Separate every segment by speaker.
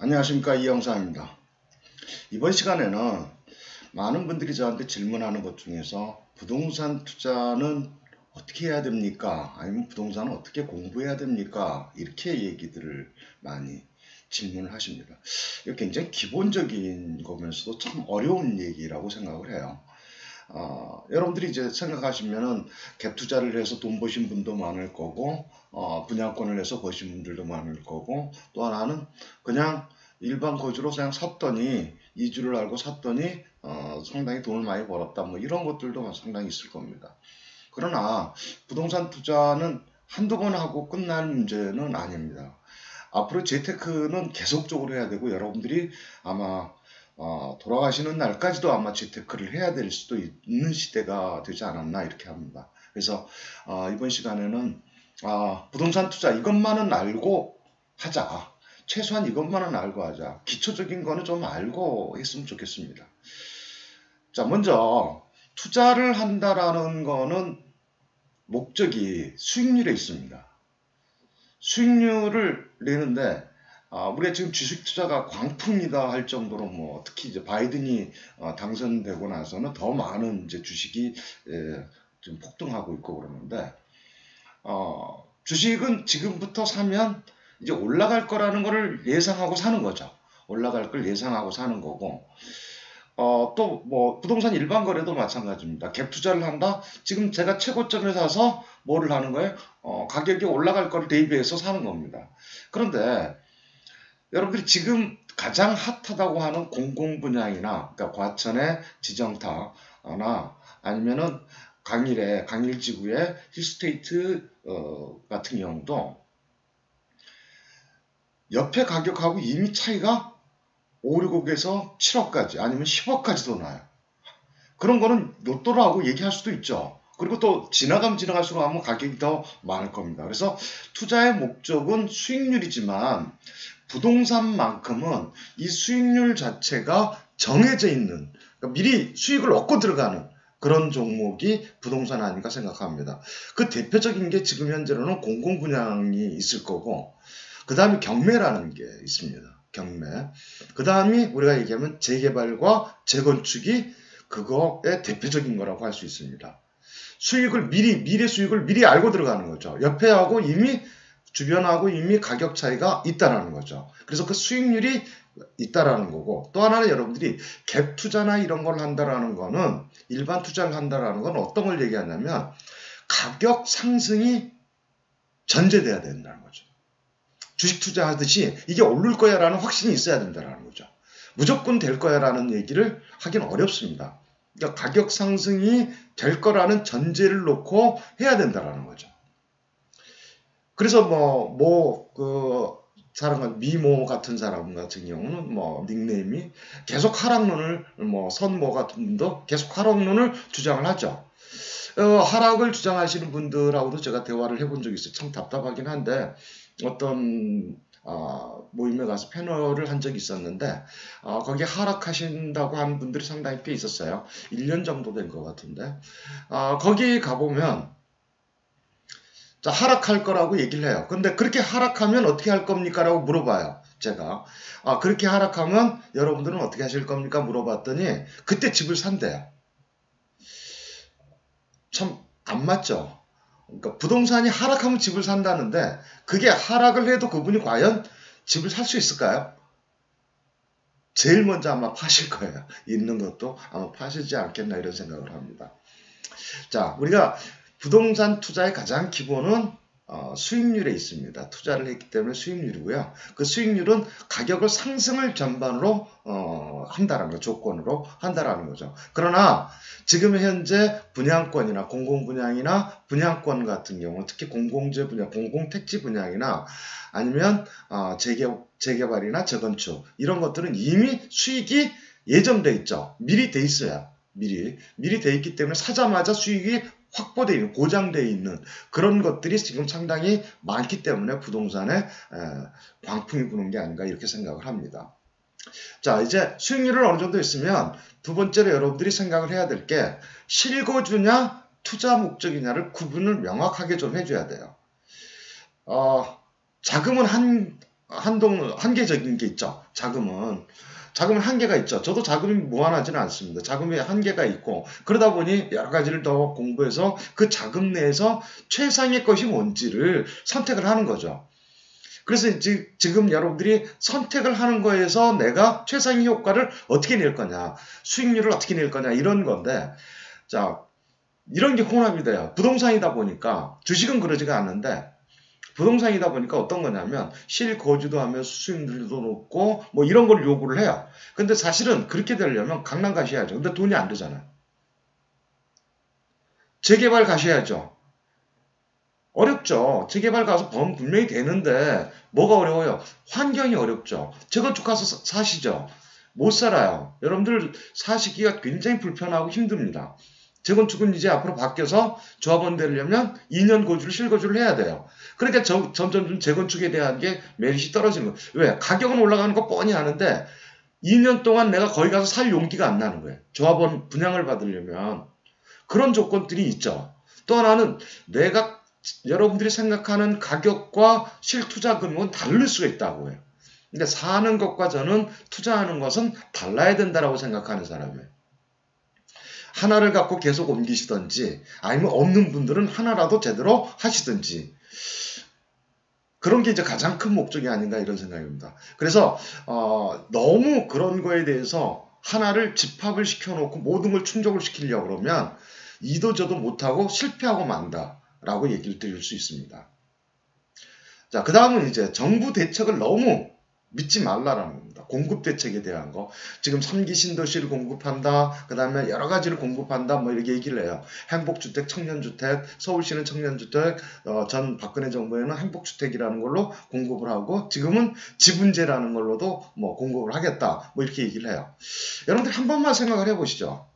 Speaker 1: 안녕하십니까, 이영사입니다. 이번 시간에는 많은 분들이 저한테 질문하는 것 중에서 부동산 투자는 어떻게 해야 됩니까? 아니면 부동산은 어떻게 공부해야 됩니까? 이렇게 얘기들을 많이 질문을 하십니다. 이거 굉장히 기본적인 거면서도 참 어려운 얘기라고 생각을 해요. 여러분들이 이제 생각하시면은 갭 투자를 해서 돈 버신 분도 많을 거고, 분양권을 해서 버신 분들도 많을 거고, 또 하나는 그냥 일반 거주로 그냥 샀더니, 이주를 알고 샀더니, 상당히 돈을 많이 벌었다. 뭐 이런 것들도 상당히 있을 겁니다. 그러나 부동산 투자는 한두 번 하고 끝날 문제는 아닙니다. 앞으로 재테크는 계속적으로 해야 되고, 여러분들이 아마 돌아가시는 날까지도 아마 재테크를 해야 될 수도 있는 시대가 되지 않았나 이렇게 합니다. 그래서 이번 시간에는 부동산 투자 이것만은 알고 하자. 최소한 이것만은 알고 하자. 기초적인 거는 좀 알고 했으면 좋겠습니다. 자, 먼저 투자를 한다라는 거는 목적이 수익률에 있습니다. 수익률을 내는데 우리가 지금 주식 투자가 광풍이다 할 정도로 뭐 특히 이제 바이든이 당선되고 나서는 더 많은 이제 주식이 좀 폭등하고 있고 그러는데 주식은 지금부터 사면 이제 올라갈 거라는 거를 예상하고 사는 거죠. 올라갈 걸 예상하고 사는 거고 또 뭐 부동산 일반 거래도 마찬가지입니다. 갭 투자를 한다. 지금 제가 최고점에 사서 뭐를 하는 거예요? 가격이 올라갈 거를 대비해서 사는 겁니다. 그런데 여러분들이 지금 가장 핫하다고 하는 공공분양이나 그러니까 과천의 지정타나 아니면은 강일지구의 힐스테이트 같은 경우도 옆에 가격하고 이미 차이가 5, 6억에서 7억까지 아니면 10억까지도 나요. 그런 거는 로또라고 얘기할 수도 있죠. 그리고 또 지나갈수록 하면 가격이 더 많을 겁니다. 그래서 투자의 목적은 수익률이지만 부동산만큼은 이 수익률 자체가 정해져 있는, 그러니까 미리 수익을 얻고 들어가는 그런 종목이 부동산 아닌가 생각합니다. 그 대표적인 게 지금 현재로는 공공분양이 있을 거고, 그 다음에 경매라는 게 있습니다. 경매. 그 다음이 우리가 얘기하면 재개발과 재건축이 그거의 대표적인 거라고 할 수 있습니다. 미래 수익을 미리 알고 들어가는 거죠. 옆에하고 이미 주변하고 이미 가격 차이가 있다라는 거죠. 그래서 그 수익률이 있다라는 거고, 또 하나는 여러분들이 갭 투자나 이런 걸 한다라는 거는, 일반 투자를 한다라는 건 어떤 걸 얘기하냐면 가격 상승이 전제돼야 된다는 거죠. 주식 투자하듯이 이게 오를 거야 라는 확신이 있어야 된다는 거죠. 무조건 될 거야 라는 얘기를 하기는 어렵습니다. 그러니까 가격 상승이 될 거라는 전제를 놓고 해야 된다는 거죠. 그래서 미모 같은 사람 같은 경우는 닉네임이 계속 하락론을, 선모 같은 분도 계속 하락론을 주장을 하죠. 하락을 주장하시는 분들하고도 제가 대화를 해본 적이 있어요. 참 답답하긴 한데, 어떤 모임에 가서 패널을 한 적이 있었는데 거기에 하락하신다고 하는 분들이 상당히 꽤 있었어요. 1년 정도 된 것 같은데 거기 가보면 하락할 거라고 얘기를 해요. 근데 그렇게 하락하면 어떻게 할 겁니까? 라고 물어봐요. 제가 그렇게 하락하면 여러분들은 어떻게 하실 겁니까? 물어봤더니 그때 집을 산대요. 참 안 맞죠? 그러니까 부동산이 하락하면 집을 산다는데 그게 하락을 해도 그분이 과연 집을 살 수 있을까요? 제일 먼저 아마 파실 거예요. 있는 것도 아마 파시지 않겠나 이런 생각을 합니다. 자, 우리가 부동산 투자의 가장 기본은 수익률에 있습니다. 투자를 했기 때문에 수익률이고요. 그 수익률은 가격을 상승을 전반으로 한다라는 거, 조건으로 한다라는 거죠. 그러나 지금 현재 분양권이나 공공분양이나 분양권 같은 경우, 특히 공공재 분양, 공공택지 분양이나 아니면 재개발이나 재건축 이런 것들은 이미 수익이 예정돼 있죠. 미리 돼 있어요. 미리 돼 있기 때문에 사자마자 수익이 확보되어 있는, 고정되어 있는 그런 것들이 지금 상당히 많기 때문에 부동산에 광풍이 부는 게 아닌가 이렇게 생각을 합니다. 자, 이제 수익률을 어느 정도 있으면 두 번째로 여러분들이 생각을 해야 될 게 실거주냐 투자 목적이냐를 구분을 명확하게 좀 해줘야 돼요. 자금은 한계적인 게 있죠. 자금은 한계가 있죠. 저도 자금이 무한하지는 않습니다. 자금이 한계가 있고 그러다 보니 여러 가지를 더 공부해서 그 자금 내에서 최상의 것이 뭔지를 선택을 하는 거죠. 그래서 지금 여러분들이 선택을 하는 거에서 내가 최상의 효과를 어떻게 낼 거냐, 수익률을 어떻게 낼 거냐 이런 건데, 자, 이런 게 혼합이 돼요. 부동산이다 보니까 주식은 그러지가 않는데 부동산이다 보니까 어떤 거냐면 실거주도 하면 수익률도 높고 뭐 이런 걸 요구를 해요. 근데 사실은 그렇게 되려면 강남 가셔야죠. 근데 돈이 안 되잖아요. 재개발 가셔야죠. 어렵죠. 재개발 가서 번 분명히 되는데 뭐가 어려워요? 환경이 어렵죠. 재건축 가서 사시죠. 못 살아요. 여러분들 사시기가 굉장히 불편하고 힘듭니다. 재건축은 이제 앞으로 바뀌어서 조합원 되려면 2년 거주를 실거주를 해야 돼요. 그러니까 점점 재건축에 대한 게 메리트이 떨어지는 거예요. 왜? 가격은 올라가는 거 뻔히 아는데 2년 동안 내가 거기 가서 살 용기가 안 나는 거예요. 조합원 분양을 받으려면 그런 조건들이 있죠. 또 하나는 내가 여러분들이 생각하는 가격과 실투자금은 다를 수가 있다고 해요. 근데 사는 것과 저는 투자하는 것은 달라야 된다고 생각하는 사람이에요. 하나를 갖고 계속 옮기시든지 아니면 없는 분들은 하나라도 제대로 하시든지 그런 게 이제 가장 큰 목적이 아닌가 이런 생각입니다. 그래서 너무 그런 거에 대해서 하나를 집합을 시켜놓고 모든 걸 충족을 시키려고 그러면 이도 저도 못하고 실패하고 만다라고 얘기를 드릴 수 있습니다. 자, 그 다음은 이제 정부 대책을 너무 믿지 말라라는 겁니다. 공급 대책에 대한 거. 지금 3기 신도시를 공급한다. 그 다음에 여러 가지를 공급한다. 뭐 이렇게 얘기를 해요. 행복주택, 청년주택, 서울시는 청년주택, 전 박근혜 정부에는 행복주택이라는 걸로 공급을 하고 지금은 지분제라는 걸로도 뭐 공급을 하겠다. 뭐 이렇게 얘기를 해요. 여러분들 한 번만 생각을 해보시죠.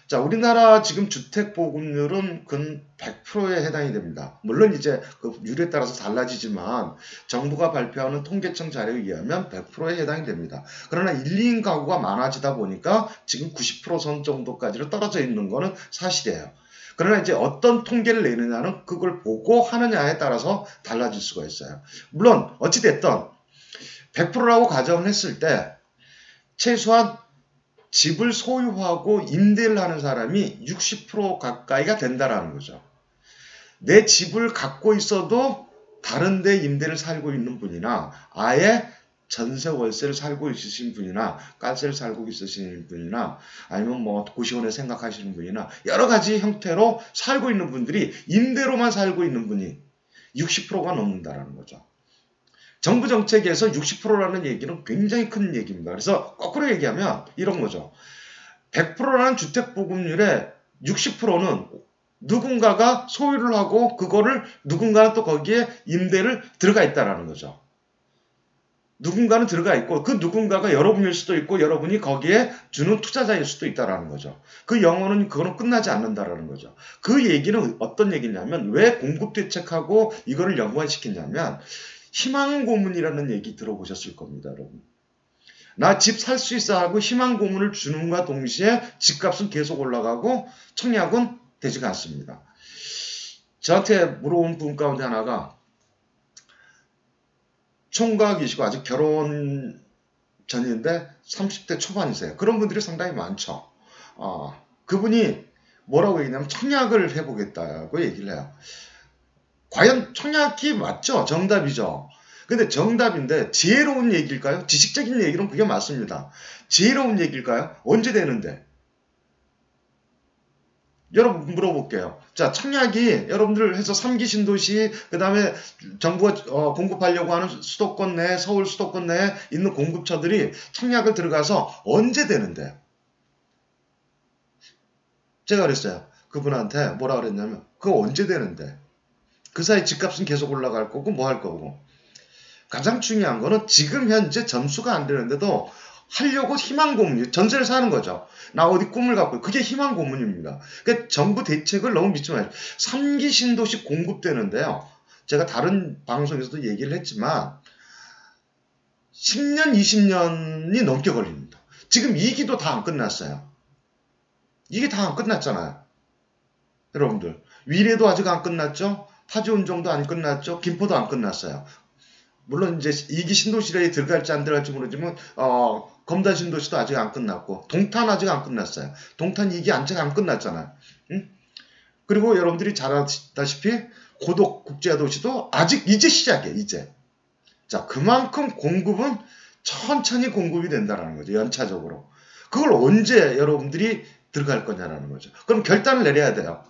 Speaker 1: 자, 우리나라 지금 주택 보급률은 근 100%에 해당이 됩니다. 물론 이제 그 률에 따라서 달라지지만 정부가 발표하는 통계청 자료에 의하면 100%에 해당이 됩니다. 그러나 1, 2인 가구가 많아지다 보니까 지금 90%선 정도까지로 떨어져 있는 거는 사실이에요. 그러나 이제 어떤 통계를 내느냐는 그걸 보고 하느냐에 따라서 달라질 수가 있어요. 물론 어찌됐든 100%라고 가정을 했을 때 최소한 집을 소유하고 임대를 하는 사람이 60% 가까이가 된다라는 거죠. 내 집을 갖고 있어도 다른 데 임대를 살고 있는 분이나 아예 전세 월세를 살고 있으신 분이나 가세를 살고 있으신 분이나 아니면 뭐 고시원에 생각하시는 분이나 여러 가지 형태로 살고 있는 분들이 임대로만 살고 있는 분이 60%가 넘는다라는 거죠. 정부 정책에서 60%라는 얘기는 굉장히 큰 얘기입니다. 그래서 거꾸로 얘기하면 이런 거죠. 100%라는 주택 보급률의 60%는 누군가가 소유를 하고 그거를 누군가는 또 거기에 임대를 들어가 있다라는 거죠. 누군가는 들어가 있고 그 누군가가 여러분일 수도 있고 여러분이 거기에 주는 투자자일 수도 있다라는 거죠. 그 영어는 그거는 끝나지 않는다라는 거죠. 그 얘기는 어떤 얘기냐면 왜 공급 대책하고 이거를 연관시켰냐면 희망 고문이라는 얘기 들어보셨을 겁니다, 여러분. 나 집 살 수 있어 하고 희망 고문을 주는과 동시에 집값은 계속 올라가고 청약은 되지가 않습니다. 저한테 물어본 분 가운데 하나가 총각이시고 아직 결혼 전인데 30대 초반이세요. 그런 분들이 상당히 많죠. 그분이 뭐라고 얘기냐면 청약을 해보겠다고 얘기를 해요. 과연 청약이 맞죠? 정답이죠. 근데 정답인데 지혜로운 얘기일까요? 지식적인 얘기는 그게 맞습니다. 지혜로운 얘기일까요? 언제 되는데? 여러분 물어볼게요. 자, 청약이 여러분들 해서 3기 신도시 그 다음에 정부가 공급하려고 하는 수도권 내 서울 수도권 내에 있는 공급처들이 청약을 들어가서 언제 되는데? 제가 그랬어요. 그분한테 뭐라 그랬냐면 그거 언제 되는데? 그 사이 집값은 계속 올라갈 거고 뭐 할 거고. 가장 중요한 거는 지금 현재 점수가 안 되는데도 하려고 희망 고문, 전세를 사는 거죠. 나 어디 꿈을 갖고 그게 희망 고문입니다. 그러니까 정부 대책을 너무 믿지 마세요. 3기 신도시 공급되는데요. 제가 다른 방송에서도 얘기를 했지만 10년, 20년이 넘게 걸립니다. 지금 2기도 다 안 끝났어요. 이게 다 안 끝났잖아요. 여러분들. 위례도 아직 안 끝났죠? 파주운정도 안 끝났죠? 김포도 안 끝났어요. 물론 이제 2기 신도시에 들어갈지 안 들어갈지 모르지만 검단 신도시도 아직 안 끝났고 동탄 아직 안 끝났어요. 동탄 2기 아직 안 끝났잖아요. 응? 그리고 여러분들이 잘 아시다시피 고덕 국제도시도 아직 이제 시작이에요. 이제. 자, 그만큼 공급은 천천히 공급이 된다는 거죠. 연차적으로. 그걸 언제 여러분들이 들어갈 거냐라는 거죠. 그럼 결단을 내려야 돼요.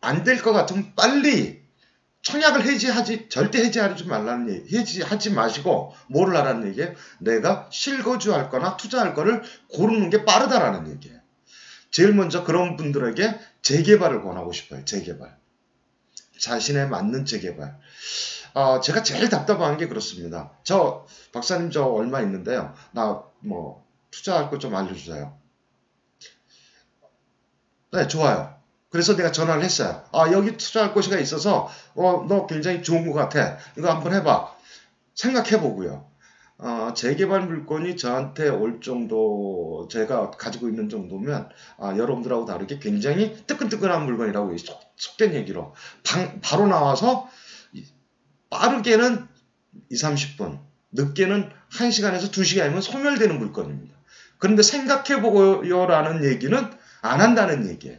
Speaker 1: 안 될 것 같으면 빨리 청약을 절대 해지하지 말라는 얘기, 해지하지 마시고 뭐를 하라는 얘기예요? 내가 실거주할 거나 투자할 거를 고르는 게 빠르다라는 얘기예요. 제일 먼저 그런 분들에게 재개발을 권하고 싶어요. 재개발. 자신에 맞는 재개발. 제가 제일 답답한 게 그렇습니다. 박사님 저 얼마 있는데요. 나 뭐 투자할 거 좀 알려주세요. 네, 좋아요. 그래서 내가 전화를 했어요. 여기 투자할 곳이 있어서 너 굉장히 좋은 것 같아. 이거 한번 해봐. 생각해보고요. 재개발 물건이 저한테 올 정도, 제가 가지고 있는 정도면 여러분들하고 다르게 굉장히 뜨끈뜨끈한 물건이라고 속된 얘기로 바로 나와서 빠르게는 20-30분, 늦게는 1시간에서 2시간이면 소멸되는 물건입니다. 그런데 생각해보고요라는 얘기는 안 한다는 얘기예요.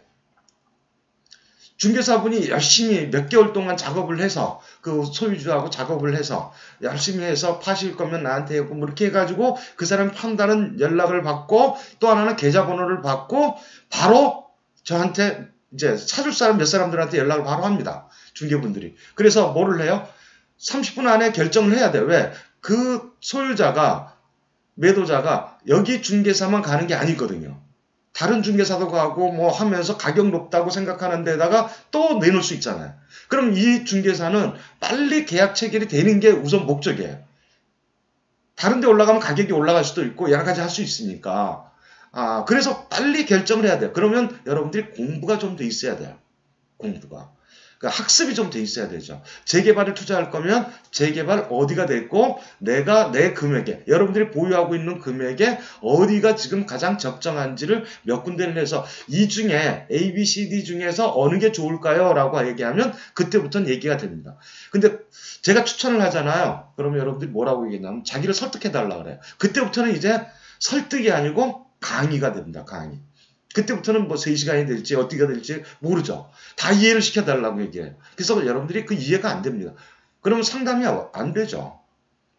Speaker 1: 중개사분이 열심히 몇 개월 동안 작업을 해서 그 소유주하고 작업을 해서 열심히 해서 파실 거면 나한테 하고 뭐 이렇게 해가지고 그 사람 판다는 연락을 받고 또 하나는 계좌번호를 받고 바로 저한테 이제 사줄 사람 몇 사람들한테 연락을 바로 합니다. 중개분들이. 그래서 뭐를 해요? 30분 안에 결정을 해야 돼요. 왜? 그 소유자가 매도자가 여기 중개사만 가는 게 아니거든요. 다른 중개사도 가고 뭐 하면서 가격 높다고 생각하는 데다가 또 내놓을 수 있잖아요. 그럼 이 중개사는 빨리 계약 체결이 되는 게 우선 목적이에요. 다른 데 올라가면 가격이 올라갈 수도 있고 여러 가지 할 수 있으니까. 그래서 빨리 결정을 해야 돼요. 그러면 여러분들이 공부가 좀 돼 있어야 돼요. 공부가. 그러니까 학습이 좀 돼 있어야 되죠. 재개발을 투자할 거면 재개발 어디가 됐고 내가 내 금액에 여러분들이 보유하고 있는 금액에 어디가 지금 가장 적정한지를 몇 군데를 해서 이 중에 A, B, C, D 중에서 어느 게 좋을까요? 라고 얘기하면 그때부터는 얘기가 됩니다. 근데 제가 추천을 하잖아요. 그러면 여러분들이 뭐라고 얘기하냐면 자기를 설득해달라 그래요. 그때부터는 이제 설득이 아니고 강의가 됩니다. 강의. 그때부터는 뭐 3시간이 될지 어디가 될지 모르죠. 다 이해를 시켜달라고 얘기해요. 그래서 여러분들이 그 이해가 안 됩니다. 그러면 상담이 안 되죠.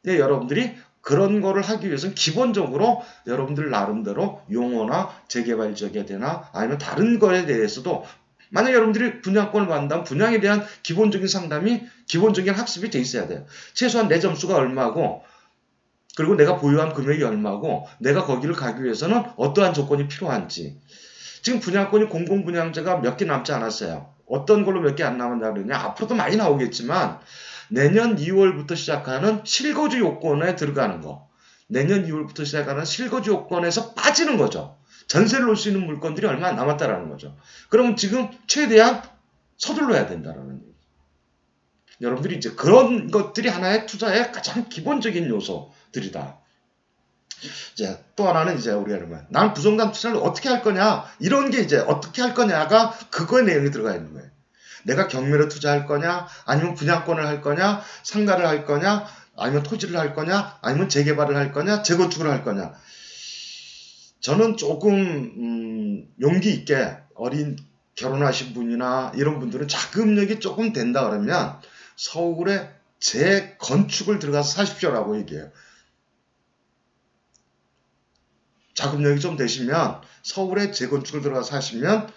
Speaker 1: 네, 여러분들이 그런 거를 하기 위해서는 기본적으로 여러분들 나름대로 용어나 재개발적에 대나 아니면 다른 거에 대해서도 만약 여러분들이 분양권을 받는다면 분양에 대한 기본적인 상담이 기본적인 학습이 돼 있어야 돼요. 최소한 내 점수가 얼마고 그리고 내가 보유한 금액이 얼마고 내가 거기를 가기 위해서는 어떠한 조건이 필요한지. 지금 분양권이 공공분양제가 몇 개 남지 않았어요. 어떤 걸로 몇 개 안 남았나 그러냐. 앞으로도 많이 나오겠지만 내년 2월부터 시작하는 실거주 요건에 들어가는 거. 내년 2월부터 시작하는 실거주 요건에서 빠지는 거죠. 전세를 놓을 수 있는 물건들이 얼마 안 남았다라는 거죠. 그러면 지금 최대한 서둘러야 된다라는 얘기죠. 여러분들이 이제 그런 것들이 하나의 투자의 가장 기본적인 요소들이다. 이제 또 하나는 이제 우리가 이러면 난 부동산 투자를 어떻게 할 거냐 이런 게 이제 어떻게 할 거냐가 그거의 내용이 들어가 있는 거예요. 내가 경매로 투자할 거냐 아니면 분양권을 할 거냐 상가를 할 거냐 아니면 토지를 할 거냐 아니면 재개발을 할 거냐 재건축을 할 거냐. 저는 조금 용기 있게 어린 결혼하신 분이나 이런 분들은 자금력이 조금 된다 그러면 서울에 재건축을 들어가서 사십시오라고 얘기해요. 자금력이 좀 되시면 서울에 재건축을 들어가서 사시면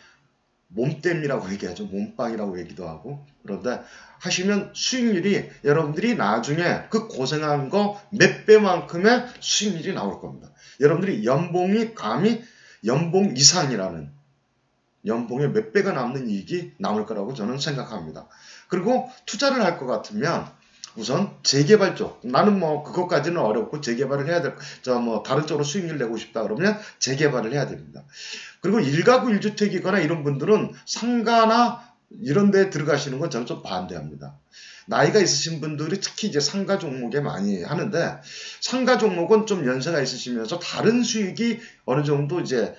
Speaker 1: 몸땜이라고 얘기하죠. 몸빵이라고 얘기도 하고. 그런데 하시면 수익률이 여러분들이 나중에 그 고생한 거 몇 배만큼의 수익률이 나올 겁니다. 여러분들이 연봉이 감히 연봉 이상이라는 연봉의 몇 배가 남는 이익이 나올 거라고 저는 생각합니다. 그리고 투자를 할 것 같으면 우선 재개발 쪽. 나는 뭐 그것까지는 어렵고 재개발을 해야 될, 다른 쪽으로 수익률 내고 싶다 그러면 재개발을 해야 됩니다. 그리고 1가구 1주택이거나 이런 분들은 상가나 이런 데 들어가시는 건 저는 좀 반대합니다. 나이가 있으신 분들이 특히 이제 상가 종목에 많이 하는데 상가 종목은 좀 연세가 있으시면서 다른 수익이 어느 정도 이제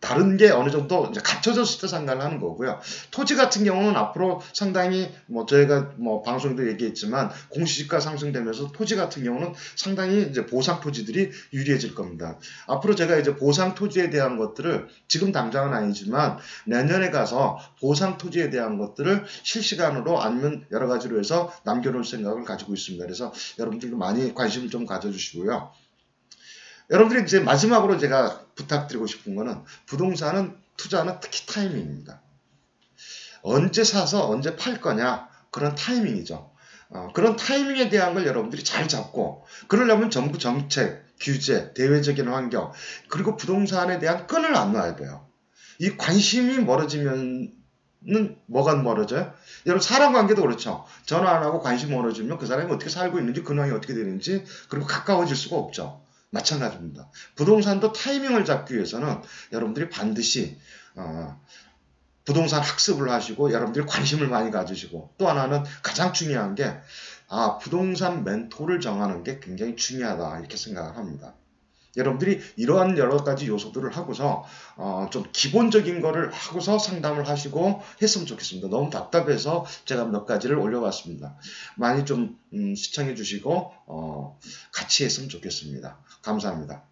Speaker 1: 다른 게 어느 정도 이제 갖춰졌을 때 상담을 하는 거고요. 토지 같은 경우는 앞으로 상당히 저희가 방송도 얘기했지만 공시지가 상승되면서 토지 같은 경우는 상당히 이제 보상 토지들이 유리해질 겁니다. 앞으로 제가 이제 보상 토지에 대한 것들을 지금 당장은 아니지만 내년에 가서 보상 토지에 대한 것들을 실시간으로 아니면 여러 가지로 해서 남겨놓을 생각을 가지고 있습니다. 그래서 여러분들도 많이 관심을 좀 가져주시고요. 여러분들이 이제 마지막으로 제가 부탁드리고 싶은 거는 부동산은 투자는 특히 타이밍입니다. 언제 사서 언제 팔 거냐 그런 타이밍이죠. 그런 타이밍에 대한 걸 여러분들이 잘 잡고 그러려면 정부 정책, 규제, 대외적인 환경 그리고 부동산에 대한 끈을 안 놔야 돼요. 이 관심이 멀어지면 뭐가 멀어져요? 여러분 사람 관계도 그렇죠. 전화 안 하고 관심 멀어지면 그 사람이 어떻게 살고 있는지 근황이 어떻게 되는지 그리고 가까워질 수가 없죠. 마찬가지입니다. 부동산도 타이밍을 잡기 위해서는 여러분들이 반드시 부동산 학습을 하시고 여러분들이 관심을 많이 가지시고 또 하나는 가장 중요한 게 부동산 멘토를 정하는 게 굉장히 중요하다 이렇게 생각을 합니다. 여러분들이 이러한 여러 가지 요소들을 하고서 좀 기본적인 거를 하고서 상담을 하시고 했으면 좋겠습니다. 너무 답답해서 제가 몇 가지를 올려봤습니다. 많이 좀 시청해 주시고 같이 했으면 좋겠습니다. 감사합니다.